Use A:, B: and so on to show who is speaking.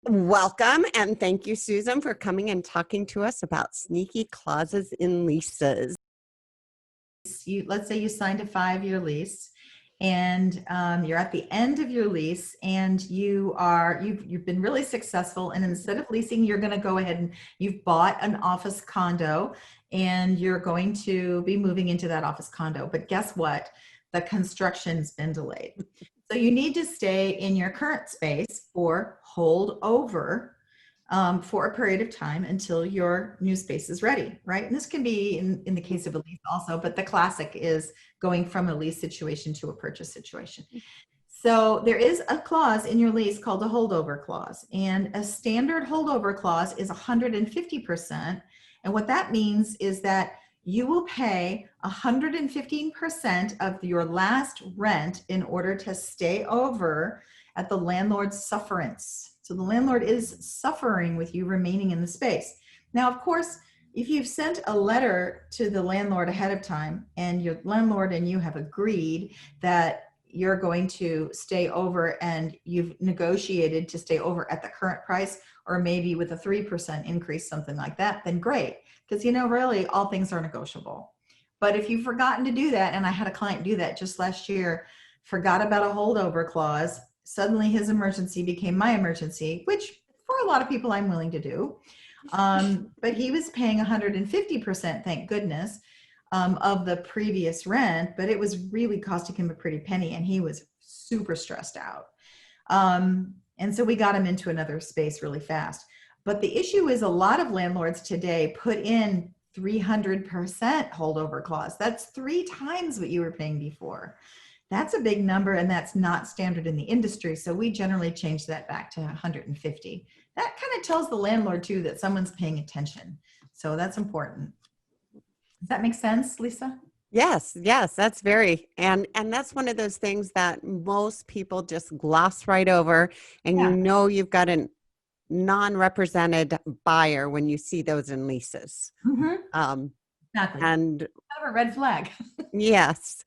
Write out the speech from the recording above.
A: Welcome, and thank you, Susan, for coming and talking to us about sneaky clauses in leases.
B: Let's say you signed a 5-year lease and you're at the end of your lease and you've been really successful, and instead of leasing, you're going to go ahead and you've bought an office condo and you're going to be moving into that office condo. But guess what? The construction's been delayed. So you need to stay in your current space or hold over for a period of time until your new space is ready, right? And this can be in the case of a lease also, but the classic is going from a lease situation to a purchase situation. So there is a clause in your lease called a holdover clause, and a standard holdover clause is 150%. And what that means is that you will pay 115% of your last rent in order to stay over at the landlord's sufferance. So the landlord is suffering with you remaining in the space. Now, of course, if you've sent a letter to the landlord ahead of time and your landlord and you have agreed that you're going to stay over and you've negotiated to stay over at the current price, or maybe with a 3% increase, something like that, then great. Because, really, all things are negotiable. But if you've forgotten to do that, and I had a client do that just last year, forgot about a holdover clause, suddenly his emergency became my emergency, which for a lot of people I'm willing to do. But he was paying 150%, thank goodness, of the previous rent, but it was really costing him a pretty penny, and he was super stressed out. And so we got him into another space really fast. But the issue is a lot of landlords today put in 300% holdover clause. That's 3 times what you were paying before. That's a big number, and that's not standard in the industry. So we generally change that back to 150. That kind of tells the landlord too that someone's paying attention. So that's important. Does that make sense, Lisa?
A: Yes, that's and that's one of those things that most people just gloss right over, and
B: Yeah.
A: you've got a non-represented buyer when you see those in leases.
B: Mm-hmm. Exactly.
A: And
B: Kind of a red flag.
A: yes.